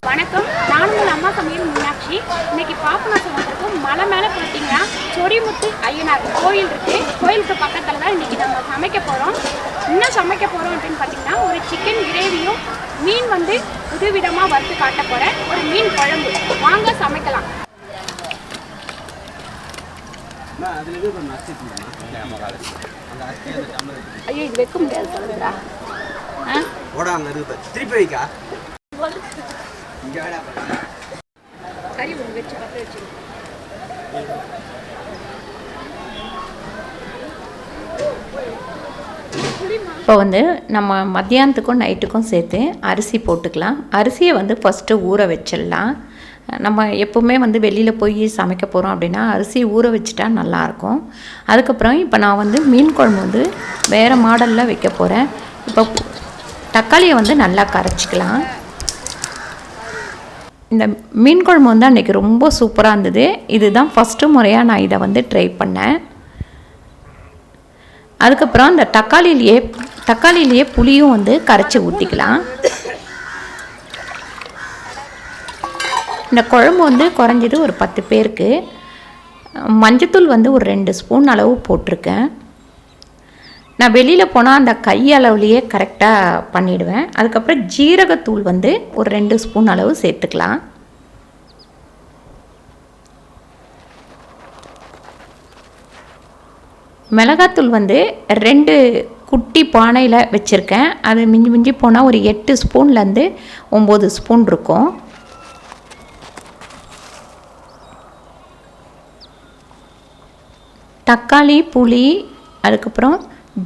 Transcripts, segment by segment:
வணக்கம், நான் உங்கள் அம்மா சமையல் மீனாட்சி. இன்னைக்கு பாபநாசம் வந்திருக்கோம். மலை மேலே பார்த்தீங்கன்னா சொரிமுத்து ஐயனார் கோயில் இருக்குது. கோயிலுக்கு பக்கத்தில் தான் இன்றைக்கி நம்ம சமைக்க போகிறோம். என்ன சமைக்க போகிறோம் அப்படின்னு பார்த்தீங்கன்னா, ஒரு சிக்கன் கிரேவியும் மீன் புதுவிதமாக வறுத்து காட்ட போகிறேன். ஒரு மீன் குழம்பு. வாங்க சமைக்கலாம். ஐயோ, இது வைக்க முடியாது சொல்லுறா. திருப்பி வைக்கா கறி ஒன்று வச்சு பற்ற வச்சு. இப்போ நம்ம மத்தியானத்துக்கும் நைட்டுக்கும் சேர்த்து அரிசி போட்டுக்கலாம். அரிசியை ஃபஸ்ட்டு ஊற வச்சிடலாம். நம்ம எப்போவுமே வெளியில் போய் சமைக்க போகிறோம் அப்படின்னா அரிசி ஊற வச்சுட்டா நல்லாயிருக்கும். அதுக்கப்புறம் இப்போ நான் மீன் குழம்பு வேறு மாடலில் வைக்க போகிறேன். இப்போ தக்காளியை நல்லா கரைச்சிக்கலாம். இந்த மீன் குழம்பு அன்றைக்கி ரொம்ப சூப்பராக இருந்தது. இதுதான் ஃபஸ்ட்டு முறையாக நான் இதை ட்ரை பண்ணேன். அதுக்கப்புறம் இந்த தக்காளியிலேயே புளியும் கரைச்சி ஊற்றிக்கலாம். இந்த குழம்பு குறைஞ்சது ஒரு 10 பேருக்கு. மஞ்சத்தூள் ஒரு 2 ஸ்பூன் அளவு போட்டிருக்கேன். நான் வெளியில் போனால் அந்த கையளவுலேயே கரெக்டாக பண்ணிவிடுவேன். அதுக்கப்புறம் ஜீரகத்தூள் ஒரு 2 ஸ்பூன் அளவு சேர்த்துக்கலாம். மிளகாத்தூள் 2 குட்டி பானையில் வச்சுருக்கேன். அது மிஞ்சி மிஞ்சி போனால் ஒரு 8 ஸ்பூன்லேருந்து 9 ஸ்பூன் இருக்கும். தக்காளி, புளி, அதுக்கப்புறம்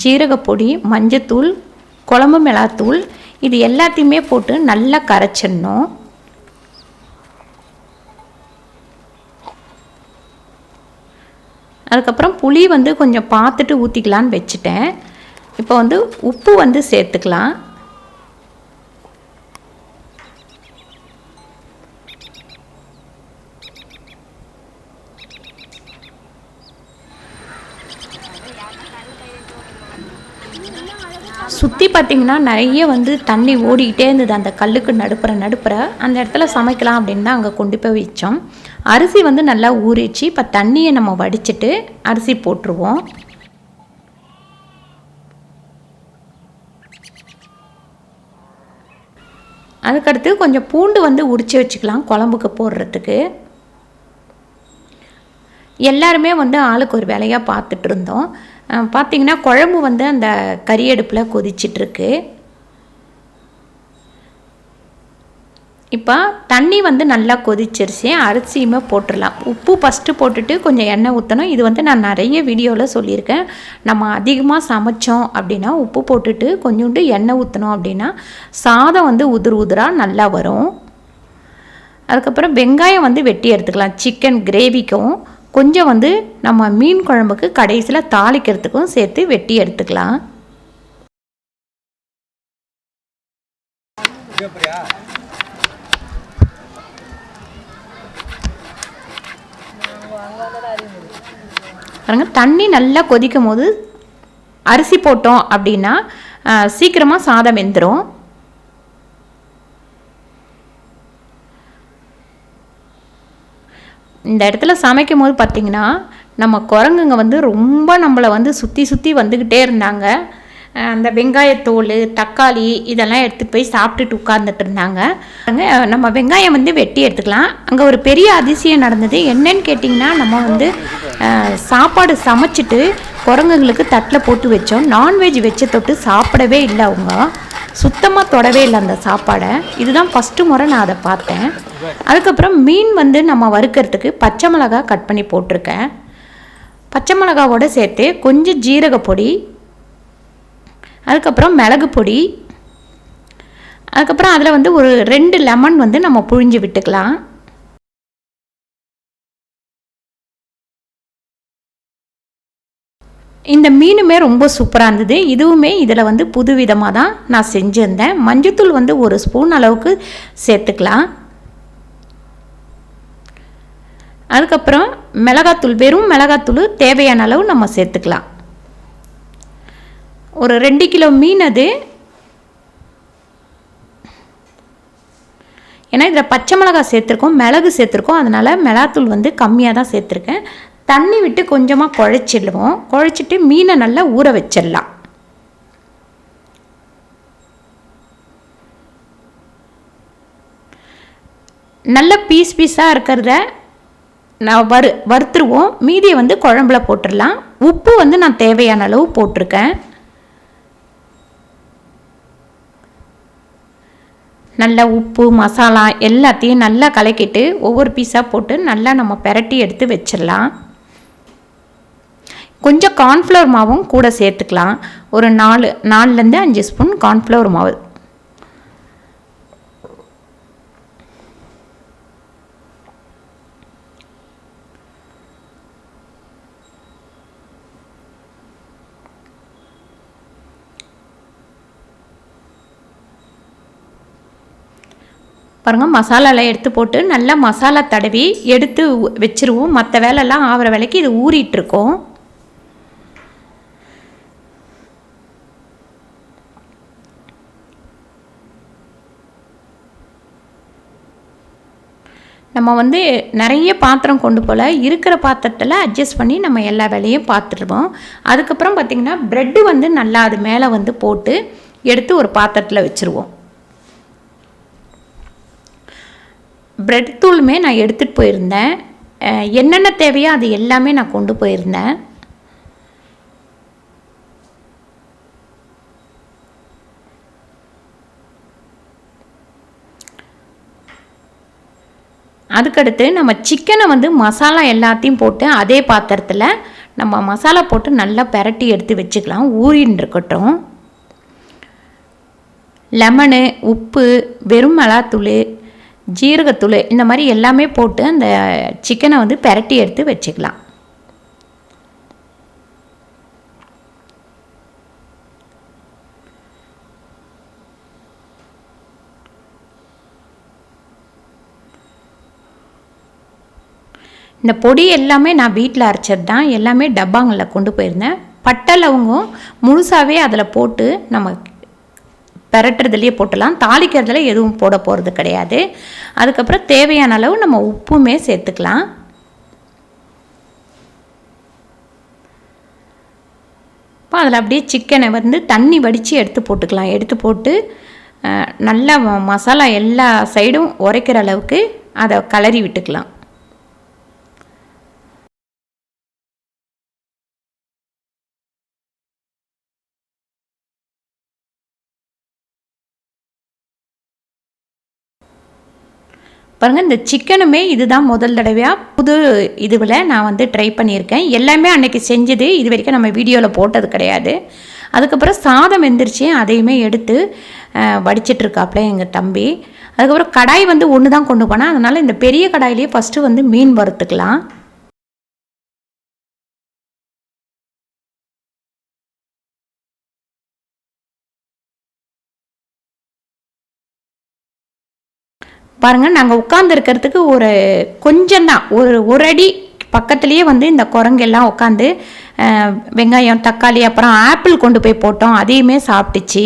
ஜீரகப்பொடி, மஞ்சத்தூள், குழம்பு மிளகாத்தூள் இது எல்லாத்தையுமே போட்டு நல்லா கரைச்சிடணும். அதுக்கப்புறம் புளி கொஞ்சம் பார்த்துட்டு ஊற்றிக்கலான்னு வச்சுட்டேன். இப்போ உப்பு சேர்த்துக்கலாம். சுற்றி பார்த்திங்கன்னா நிறைய தண்ணி ஓடிக்கிட்டே இருந்தது. அந்த கல்லுக்கு நடுப்புற அந்த இடத்துல சமைக்கலாம் அப்படின்னு தான் அங்கே கொண்டு போய் வச்சோம். அரிசி நல்லா ஊறிச்சு. இப்போ தண்ணியை நம்ம வடிச்சிட்டு அரிசி போட்டுருவோம். அதுக்கடுத்து கொஞ்சம் பூண்டு உரித்து வச்சுக்கலாம் குழம்புக்கு போடுறதுக்கு. எல்லாருமே ஆளுக்கு ஒரு வேலையாக பார்த்துட்டு இருந்தோம். பார்த்திங்கன்னா குழம்பு அந்த கறி அடுப்பில் கொதிச்சிட்ருக்கு. இப்போ தண்ணி நல்லா கொதிச்சிருச்சு. அரிசியுமே போட்டுடலாம். உப்பு ஃபஸ்ட்டு போட்டுட்டு கொஞ்சம் எண்ணெய் ஊற்றணும். இது நான் நிறைய வீடியோவில் சொல்லியிருக்கேன். நம்ம அதிகமாக சமைச்சோம் அப்படின்னா உப்பு போட்டுட்டு கொஞ்சோண்டு எண்ணெய் ஊற்றணும் அப்படின்னா சாதம் உதிராக நல்லா வரும். அதுக்கப்புறம் வெங்காயம் வெட்டி எடுத்துக்கலாம். சிக்கன் கிரேவிக்கும் கொஞ்சம் நம்ம மீன் குழம்புக்கு கடைசியில் தாளிக்கிறதுக்கும் சேர்த்து வெட்டி எடுத்துக்கலாம். பாருங்க, தண்ணி நல்லா கொதிக்கும் போது அரிசி போட்டோம் அப்படின்னா சீக்கிரமாக சாதம் வெந்துடும். இந்த இடத்துல சமைக்கும் போது பார்த்திங்கன்னா நம்ம குரங்குங்க ரொம்ப நம்மளை சுற்றி வந்துக்கிட்டே இருந்தாங்க. அந்த வெங்காயத்தோல், தக்காளி இதெல்லாம் எடுத்துகிட்டு போய் சாப்பிட்டுட்டு உட்கார்ந்துட்டு இருந்தாங்க. நம்ம வெங்காயம் வெட்டி எடுத்துக்கலாம். அங்கே ஒரு பெரிய அதிசயம் நடந்தது. என்னன்னு கேட்டிங்கன்னா, நம்ம சாப்பாடு சமைச்சிட்டு குரங்குங்களுக்கு தட்டில் போட்டு வச்சோம். நான்வெஜ் வச்சு தொட்டு சாப்பிடவே இல்லை. அவங்க சுத்தமாக தொடவே இல்லை அந்த சாப்பாடை. இதுதான் ஃபஸ்ட்டு முறை நான் அதை பார்த்தேன். அதுக்கப்புறம் மீன் நம்ம வறுக்கிறதுக்கு பச்சை மிளகாய் கட் பண்ணி போட்டிருக்கேன். பச்சை மிளகாவோடு சேர்த்து கொஞ்சம் ஜீரகப்பொடி, அதுக்கப்புறம் மிளகு பொடி, அதுக்கப்புறம் அதில் ஒரு 2 லெமன் நம்ம புழிஞ்சு விட்டுக்கலாம். இந்த மீனுமே ரொம்ப சூப்பராக இருந்தது. இதுவுமே இதில் புதுவிதமாக தான் நான் செஞ்சுருந்தேன். மஞ்சத்தூள் 1 ஸ்பூன் அளவுக்கு சேர்த்துக்கலாம். அதுக்கப்புறம் மிளகாத்தூள், வெறும் மிளகாத்தூள் தேவையான அளவு நம்ம சேர்த்துக்கலாம். ஒரு 2 கிலோ மீன் அது. ஏன்னா இதில் பச்சை மிளகாய் சேர்த்துருக்கோம், மிளகு சேர்த்துருக்கோம், அதனால் மிளகாத்தூள் வந்து கம்மியாக தான் சேர்த்துருக்கேன். தண்ணி விட்டு கொஞ்சமாக குழச்சிடுவோம். குழச்சிட்டு மீனை நல்லா ஊற வச்சிடலாம். நல்ல பீஸ் பீஸாக இருக்கிறத நான் வறுத்துருவோம். மீதியை வந்து குழம்புல போட்டுடலாம். உப்பு வந்து நான் தேவையான அளவு போட்டிருக்கேன். நல்லா உப்பு மசாலா எல்லாத்தையும் நல்லா கலக்கிட்டு ஒவ்வொரு பீஸாக போட்டு நல்லா நம்ம பெரட்டி எடுத்து வச்சிடலாம். கொஞ்சம் கார்ன்ஃப்ளவர் மாவும் கூட சேர்த்துக்கலாம். ஒரு 4லேருந்து 5 ஸ்பூன் கார்ன்ஃப்ளவர் மாவு. பாருங்கள், மசாலாலாம் எடுத்து போட்டு நல்லா மசாலா தடவி எடுத்து வச்சுருவோம். மற்ற வேலைலாம் ஆகிற வேலைக்கு இது ஊறிட்டுருக்கோம். நம்ம வந்து நிறைய பாத்திரம் கொண்டு போல் இருக்கிற பாத்திரத்தில் அட்ஜஸ்ட் பண்ணி நம்ம எல்லா வேலையும் பார்த்துருவோம். அதுக்கப்புறம் பார்த்திங்கன்னா ப்ரெட்டு வந்து நல்லா அது மேலே வந்து போட்டு எடுத்து ஒரு பாத்திரத்தில் வச்சுருவோம். ப்ரெட் தூளுமே நான் எடுத்துகிட்டு போயிருந்தேன். என்னென்ன தேவையோ அது எல்லாமே நான் கொண்டு போயிருந்தேன். அதுக்கடுத்து நம்ம சிக்கனை வந்து மசாலா எல்லாத்தையும் போட்டு அதே பாத்திரத்தில் நம்ம மசாலா போட்டு நல்லா பெரட்டி எடுத்து வச்சுக்கலாம். ஊறின்னு இருக்கட்டும். லெமனு, உப்பு, வெறும் மிளகாத்தூள், ஜீரகத்தூள் இந்த மாதிரி எல்லாமே போட்டு அந்த சிக்கனை வந்து பெரட்டி எடுத்து வச்சுக்கலாம். இந்த பொடி எல்லாமே நான் வீட்டில் அரைச்சது தான். எல்லாமே டப்பாங்களில் கொண்டு போயிருந்தேன். பட்டை லவங்கம் முழுசாகவே அதில் போட்டு நம்ம பெரட்டுறதுலேயே போட்டலாம். தாளிக்கிறதுல எதுவும் போட போகிறது கிடையாது. அதுக்கப்புறம் தேவையான அளவு நம்ம உப்புமே சேர்த்துக்கலாம். இப்போ அதில் அப்படியே சிக்கனை வந்து தண்ணி வடித்து எடுத்து போட்டுக்கலாம். எடுத்து போட்டு நல்லா மசாலா எல்லா சைடும் உரைக்கிற அளவுக்கு அதை கலரி விட்டுக்கலாம். பாருங்கள், இந்த சிக்கனுமே இதுதான் முதல் தடவையாக புது இதுவில் நான் வந்து ட்ரை பண்ணியிருக்கேன். எல்லாமே அன்றைக்கி செஞ்சது, இது வரைக்கும் நம்ம வீடியோவில் போட்டது கிடையாது. அதுக்கப்புறம் சாதம் வெந்துருச்சு, அதையுமே எடுத்து வடிச்சிட்ருக்காப்புல எங்கள் தம்பி. அதுக்கப்புறம் கடாய் வந்து ஒன்று தான் கொண்டு போனேன். அதனால் இந்த பெரிய கடாயிலேயே ஃபஸ்ட்டு வந்து மீன் வறுத்துக்கலாம். பாருங்கள், நாங்கள் உட்காந்துருக்கிறதுக்கு ஒரு கொஞ்சம் தான், ஒரு அடி பக்கத்துலேயே வந்து இந்த குரங்கெல்லாம் உட்காந்து வெங்காயம், தக்காளி, அப்புறம் ஆப்பிள் கொண்டு போய் போட்டோம். அதையுமே சாப்பிட்டுச்சு.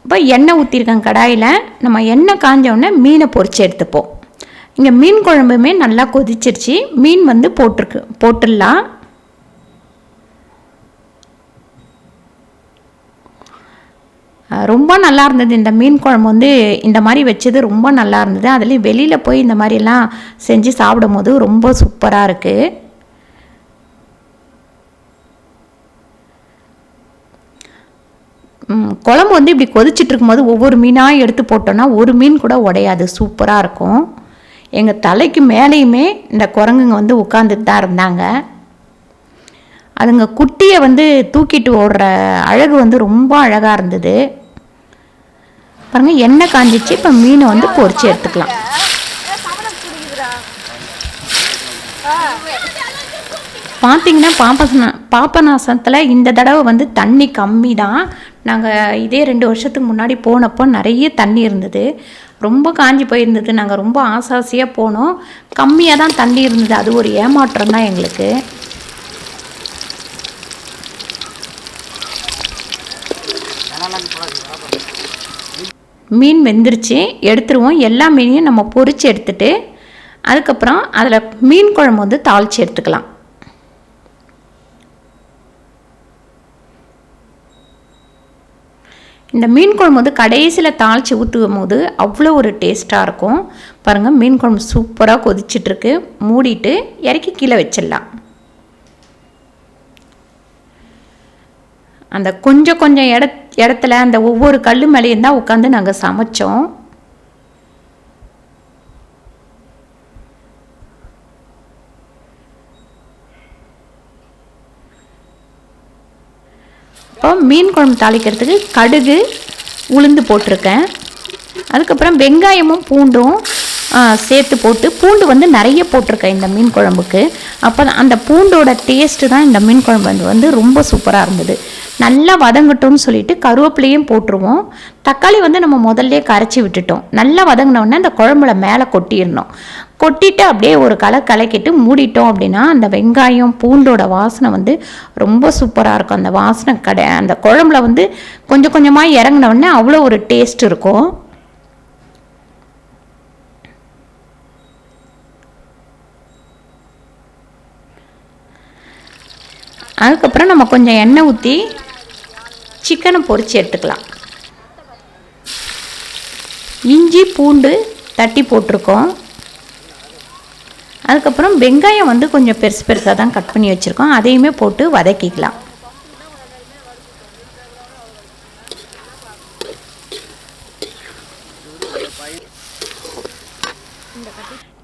இப்போ எண்ணெய் ஊற்றிருக்கேன் கடாயில். நம்ம எண்ணெய் காஞ்சோடனே மீனை பொரித்து எடுத்துப்போம். இங்கே மீன் குழம்புமே நல்லா கொதிச்சிருச்சு. மீன் வந்து போட்டுடலாம். ரொம்ப நல்லா இருந்தது. இந்த மீன் குழம்பு வந்து இந்த மாதிரி வச்சது ரொம்ப நல்லா இருந்தது. அதுலேயும் வெளியில் போய் இந்த மாதிரிலாம் செஞ்சு சாப்பிடும் போது ரொம்ப சூப்பராக இருக்குது. குழம்பு வந்து இப்படி கொதிச்சுட்டு இருக்கும்போது ஒவ்வொரு மீனாக எடுத்து போட்டோன்னா ஒரு மீன் கூட உடையாது. சூப்பராக இருக்கும். எங்கள் தலைக்கு மேலேயுமே இந்த குரங்குங்க வந்து உட்காந்துட்டு தான் இருந்தாங்க. அதுங்க குட்டியை வந்து தூக்கிட்டு ஓடுற அழகு வந்து ரொம்ப அழகாக இருந்தது. பாருங்கள், எண்ணெய் காஞ்சிச்சு. இப்போ மீனை வந்து பொரிச்சு எடுத்துக்கலாம். பார்த்தீங்கன்னா பாபநாசத்தில் இந்த தடவை வந்து தண்ணி கம்மி தான். நாங்கள் இதே 2 வருஷத்துக்கு முன்னாடி போனப்போ நிறைய தண்ணி இருந்தது. ரொம்ப காஞ்சி போயிருந்தது. நாங்கள் ரொம்ப ஆசாசியாக போனோம். கம்மியாக தான் தண்ணி இருந்தது. அது ஒரு ஏமாற்றம் தான் எங்களுக்கு. மீன் வெந்துருச்சு, எடுத்துருவோம். எல்லா மீனையும் நம்ம பொரித்து எடுத்துட்டு அதுக்கப்புறம் அதில் மீன் குழம்பு வந்து தாளித்து எடுத்துக்கலாம். இந்த மீன் குழம்பு வந்து கடைசியில் தாளித்து ஊற்றும் போது அவ்வளோ ஒரு டேஸ்ட்டாக இருக்கும். பாருங்கள், மீன் குழம்பு சூப்பராக கொதிச்சிட்ருக்கு. மூடிட்டு இறக்கி கீழே வச்சிடலாம். அந்த கொஞ்சம் இடத்துல அந்த ஒவ்வொரு கல் மேலேயும் தான் உட்காந்து நாங்கள் சமைச்சோம். இப்போ மீன் குழம்பு தாளிக்கிறதுக்கு கடுகு உளுந்து போட்டிருக்கேன். அதுக்கப்புறம் வெங்காயமும் பூண்டும் சேர்த்து போட்டு, பூண்டு வந்து நிறைய போட்டிருக்கேன் இந்த மீன் குழம்புக்கு. அப்போ அந்த பூண்டோட டேஸ்ட்டு தான் இந்த மீன் குழம்பு வந்து ரொம்ப சூப்பராக இருந்தது. நல்லா வதங்கட்டும்னு சொல்லிட்டு கருவேப்பிலையும் போட்டுருவோம். தக்காளி வந்து நம்ம முதல்ல கரைச்சி விட்டுட்டோம். நல்லா வதங்கினோடனே அந்த குழம்புல மேலே கொட்டிடணும். கொட்டிட்டு அப்படியே ஒரு கலக்கிட்டு மூடிட்டோம் அப்படின்னா அந்த வெங்காயம் பூண்டோட வாசனை வந்து ரொம்ப சூப்பராக இருக்கும். அந்த வாசனை அந்த குழம்புல வந்து கொஞ்சம் கொஞ்சமாக இறங்கினோடனே அவ்வளோ ஒரு டேஸ்ட் இருக்கும். அதுக்கப்புறம் நம்ம கொஞ்சம் எண்ணெய் ஊற்றி சிக்கனை பொரித்து எடுத்துக்கலாம். இஞ்சி பூண்டு தட்டி போட்டிருக்கோம். அதுக்கப்புறம் வெங்காயம் வந்து கொஞ்சம் பெருசாக தான் கட் பண்ணி வச்சுருக்கோம். அதையுமே போட்டு வதக்கிக்கலாம்.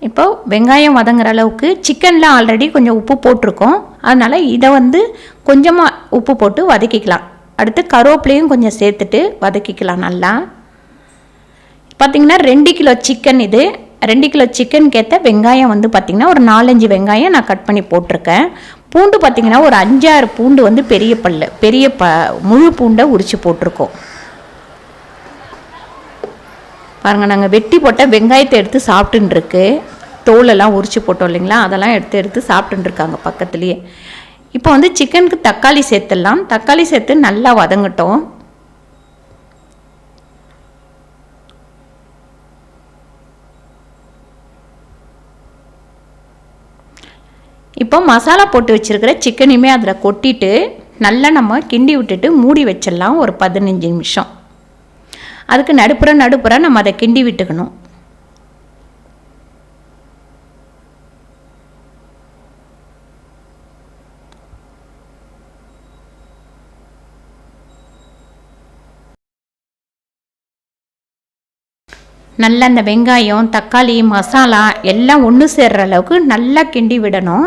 இப்போ வெங்காயம் வதங்குற அளவுக்கு சிக்கனில் ஆல்ரெடி கொஞ்சம் உப்பு போட்டிருக்கோம். அதனால் இதை வந்து கொஞ்சமாக உப்பு போட்டு வதக்கிக்கலாம். அடுத்து கருவேப்பிலையும் கொஞ்சம் சேர்த்துட்டு வதக்கிக்கலாம். நல்லா பார்த்திங்கன்னா 2 கிலோ சிக்கன் இது. 2 கிலோ சிக்கனுக்கு ஏற்ற வெங்காயம் வந்து பார்த்திங்கன்னா ஒரு 4-5 வெங்காயம் நான் கட் பண்ணி போட்டிருக்கேன். பூண்டு பார்த்திங்கன்னா ஒரு 5-6 பூண்டு வந்து பெரிய முழு பூண்டை உரித்து போட்டிருக்கோம். பாருங்கள், நாங்கள் வெட்டி போட்ட வெங்காயத்தை எடுத்து சாப்பிட்டுருக்கு. தோலெல்லாம் உரித்து போட்டோம் இல்லைங்களா, அதெல்லாம் எடுத்து சாப்பிட்டுருக்காங்க பக்கத்துலேயே. இப்போ வந்து சிக்கனுக்கு தக்காளி சேர்த்துடலாம். தக்காளி சேர்த்து நல்லா வதங்கட்டும். இப்போ மசாலா போட்டு வச்சுருக்கிற சிக்கனையுமே அதில் கொட்டிட்டு நல்லா நம்ம கிண்டி விட்டுட்டு மூடி வச்சிடலாம் ஒரு 15 நிமிஷம். அதுக்கு நடுப்புற நம்ம அதை கிண்டி விட்டுக்கணும். நல்லா அந்த வெங்காயம் தக்காளி மசாலா எல்லாம் ஒன்று சேர்கிற அளவுக்கு நல்லா கிண்டி விடணும்.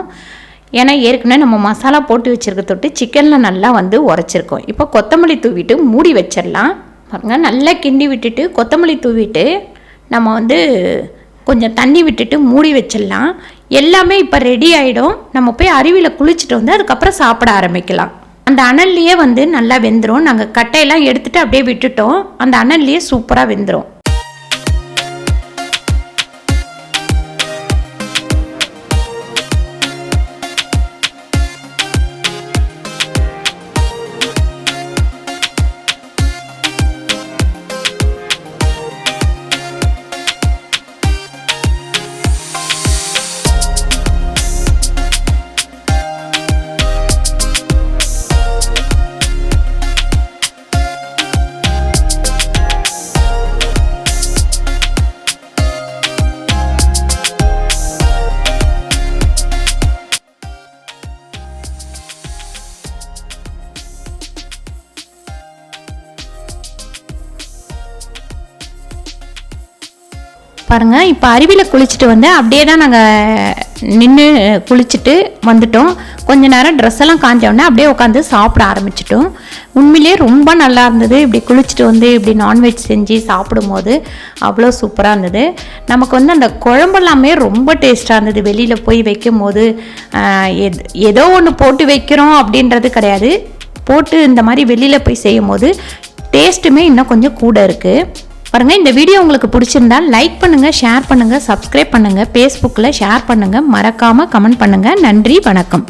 ஏன்னா ஏற்கனவே நம்ம மசாலா போட்டு வச்சுருக்க தொட்டு சிக்கனில் நல்லா வந்து உரைச்சிருக்கோம். இப்போ கொத்தமல்லி தூவிட்டு மூடி வச்சிடலாம். பாருங்க, நல்லா கிண்டி விட்டுட்டு கொத்தமல்லி தூவிட்டு நம்ம வந்து கொஞ்சம் தண்ணி விட்டுட்டு மூடி வச்சிடலாம். எல்லாமே இப்போ ரெடி ஆகிடும். நம்ம போய் அருவியில் குளிச்சுட்டு வந்து அதுக்கப்புறம் சாப்பிட ஆரம்பிக்கலாம். அந்த அனல்லையே வந்து நல்லா வெந்துடும். நாங்கள் கட்டையெல்லாம் எடுத்துகிட்டு அப்படியே விட்டுட்டோம். அந்த அனல்லையே சூப்பராக வெந்துடும். பாருங்கள், இப்போ அருவியில் குளிச்சுட்டு வந்து அப்படியே தான் நாங்கள் நின்று குளிச்சுட்டு வந்துட்டோம். கொஞ்ச நேரம் ட்ரெஸ் எல்லாம் காஞ்சோடனே அப்படியே உட்காந்து சாப்பிட ஆரம்பிச்சிட்டோம். உண்மையிலே ரொம்ப நல்லா இருந்தது. இப்படி குளிச்சுட்டு வந்து இப்படி நான்வெஜ் செஞ்சு சாப்பிடும்போது அவ்வளோ சூப்பராக இருந்தது. நமக்கு வந்து அந்த குழம்பெல்லாமே ரொம்ப டேஸ்ட்டாக இருந்தது. வெளியில் போய் வைக்கும் போது ஏதோ ஒன்று போட்டு வைக்கிறோம் அப்படின்றது கிடையாது. போட்டு இந்த மாதிரி வெளியில் போய் செய்யும் போது டேஸ்ட்டுமே இன்னும் கொஞ்சம் கூட இருக்குது. பாருங்கள், இந்த வீடியோ உங்களுக்கு பிடிச்சிருந்தால் லைக் பண்ணுங்கள், ஷேர் பண்ணுங்கள், சப்ஸ்கிரைப் பண்ணுங்கள், ஃபேஸ்புக்கில் ஷேர் பண்ணுங்கள், மறக்காமல் கமெண்ட் பண்ணுங்கள். நன்றி, வணக்கம்.